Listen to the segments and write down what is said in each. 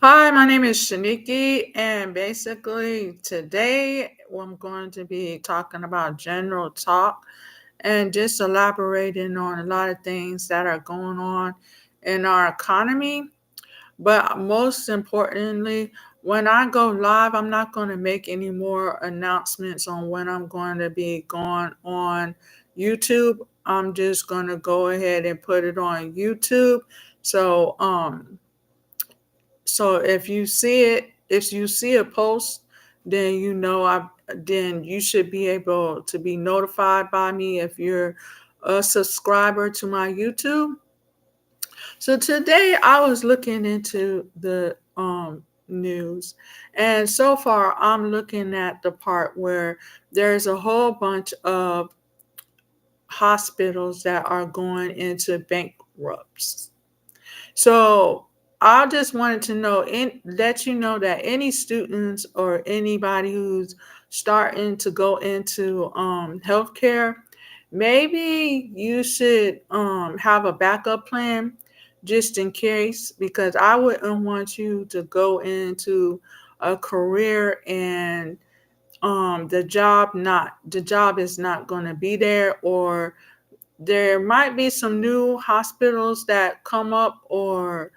Hi, my name is Shaniki, and basically today I'm going to be talking about general talk and just elaborating on a lot of things that are going on in our economy. But most importantly, when I go live, I'm not going to make any more announcements on when I'm going to be going on YouTube. I'm just going to go ahead and put it on YouTube. So, so if you see a post, then then you should be able to be notified by me if you're a subscriber to my YouTube. So today I was looking into the news, and so far I'm looking at the part where there's a whole bunch of hospitals that are going into bankrupts. So I just wanted to let you know that any students or anybody who's starting to go into healthcare, maybe you should have a backup plan just in case, because I wouldn't want you to go into a career and the job is not going to be there, or there might be some new hospitals that come up, or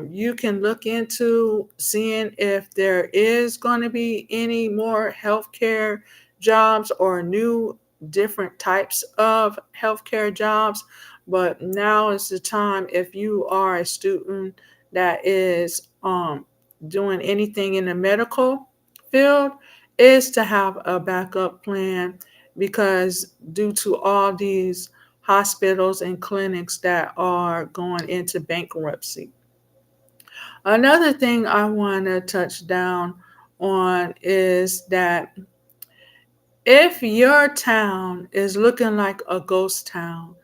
you can look into seeing if there is going to be any more healthcare jobs or new different types of healthcare jobs. But now is the time, if you are a student that is doing anything in the medical field, is to have a backup plan, because due to all these hospitals and clinics that are going into bankruptcy. Another thing I want to touch down on is that if your town is looking like a ghost town,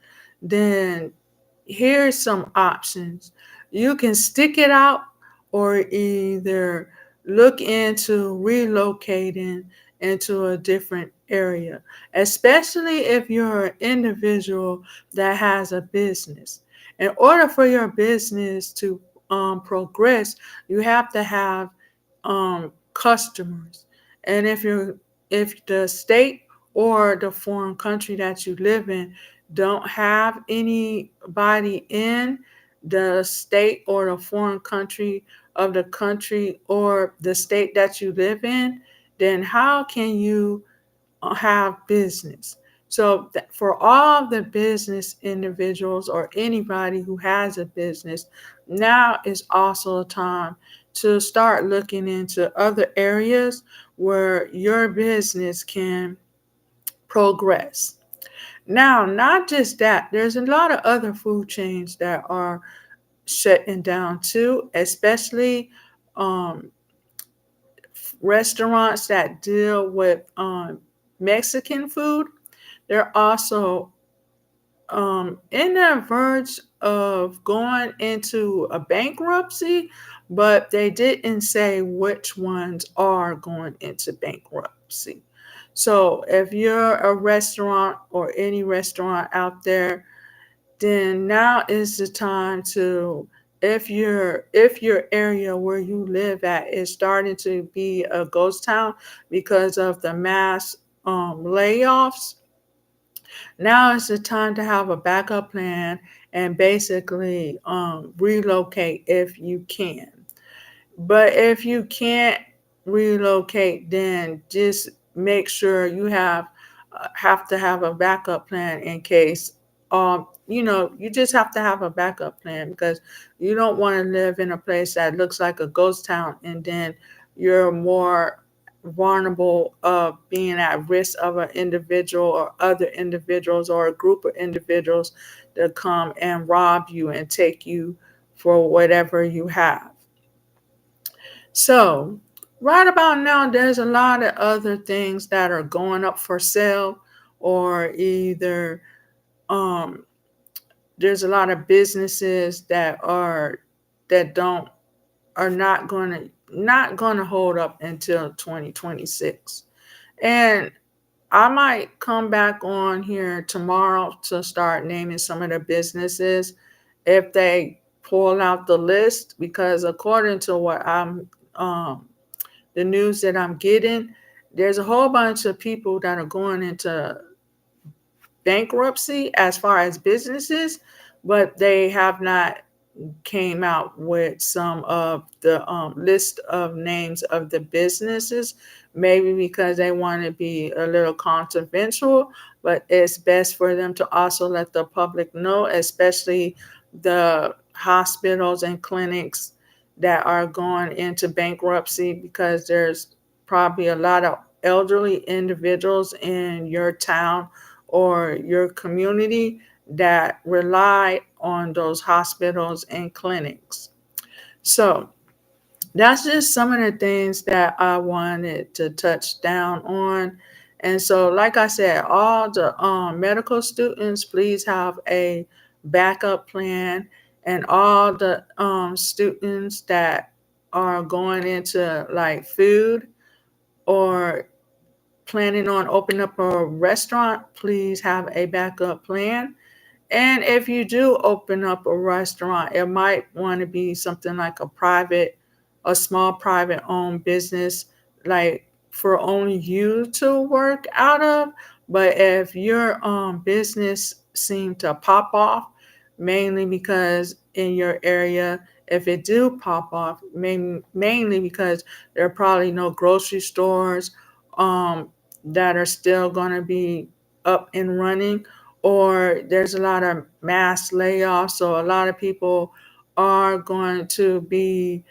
then here's some options. You can stick it out, or either look into relocating into a different area, especially if you're an individual that has a business. In order for your business to progress, you have to have customers. And if the state or the foreign country that you live in don't have anybody in the state or the foreign country of the country or the state that you live in, then how can you have business? So, for all the business individuals or anybody who has a business, now is also a time to start looking into other areas where your business can progress. Now, not just that, there's a lot of other food chains that are shutting down too, especially um, restaurants that deal with Mexican food. They're also in the verge of going into a bankruptcy, but they didn't say which ones are going into bankruptcy. So if you're a restaurant or any restaurant out there, then now is the time to, if your area where you live at is starting to be a ghost town because of the mass layoffs, now is the time to have a backup plan and basically relocate if you can. But if you can't relocate, then just make sure you have to have a backup plan in case. You just have to have a backup plan, because you don't want to live in a place that looks like a ghost town, and then you're more vulnerable of being at risk of an individual or other individuals or a group of individuals to come and rob you and take you for whatever you have. So, right about now, there's a lot of other things that are going up for sale, or either um, there's a lot of businesses that don't are not going to hold up until 2026. And I might come back on here tomorrow to start naming some of the businesses if they pull out the list because according to what um, the news that I'm getting, there's a whole bunch of people that are going into bankruptcy as far as businesses, but they have not came out with some of the list of names of the businesses, maybe because they want to be a little controversial, but it's best for them to also let the public know, especially the hospitals and clinics that are going into bankruptcy, because there's probably a lot of elderly individuals in your town or your community that rely on those hospitals and clinics. So that's just some of the things that I wanted to touch down on. And so, like I said, all the medical students, please have a backup plan. And all the students that are going into like food or planning on opening up a restaurant, please have a backup plan. And if you do open up a restaurant, it might want to be something like a small private owned business, like for only you to work out of. But if your business seemed to pop off, mainly because in your area, if it do pop off, mainly because there are probably no grocery stores um, that are still going to be up and running, or there's a lot of mass layoffs. So a lot of people are going to be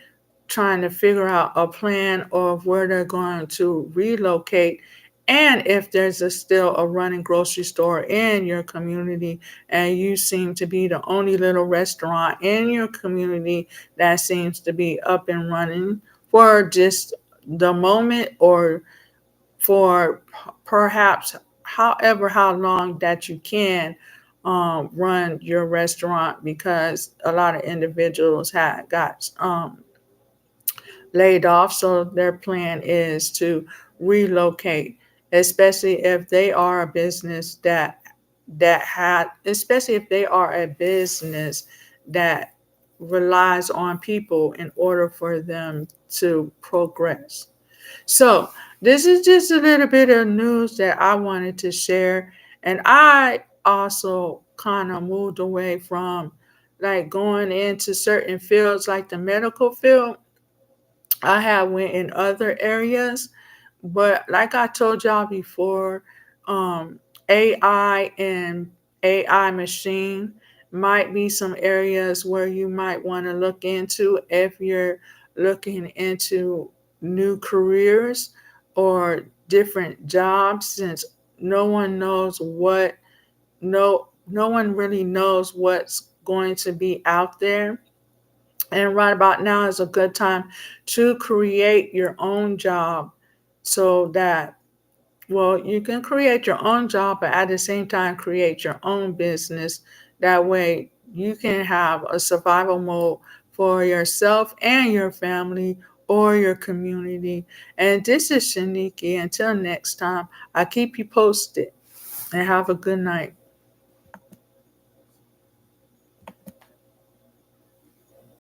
trying to figure out a plan of where they're going to relocate. And if there's still a running grocery store in your community, and you seem to be the only little restaurant in your community that seems to be up and running for just the moment, or for perhaps however how long that you can run your restaurant, because a lot of individuals had got laid off, so their plan is to relocate, especially if they are a business especially if they are a business that relies on people in order for them to progress. So, this is just a little bit of news that I wanted to share. And I also kind of moved away from like going into certain fields like the medical field. I have went in other areas, but like I told y'all before, um, AI and AI machine might be some areas where you might want to look into if you're looking into new careers or different jobs, since no one knows what no one really knows what's going to be out there. And right about now is a good time to create your own job, so that, well, you can create your own job, but at the same time, create your own business. That way, you can have a survival mode for yourself and your family or your community. And this is Shaniki. Until next time, I keep you posted and have a good night.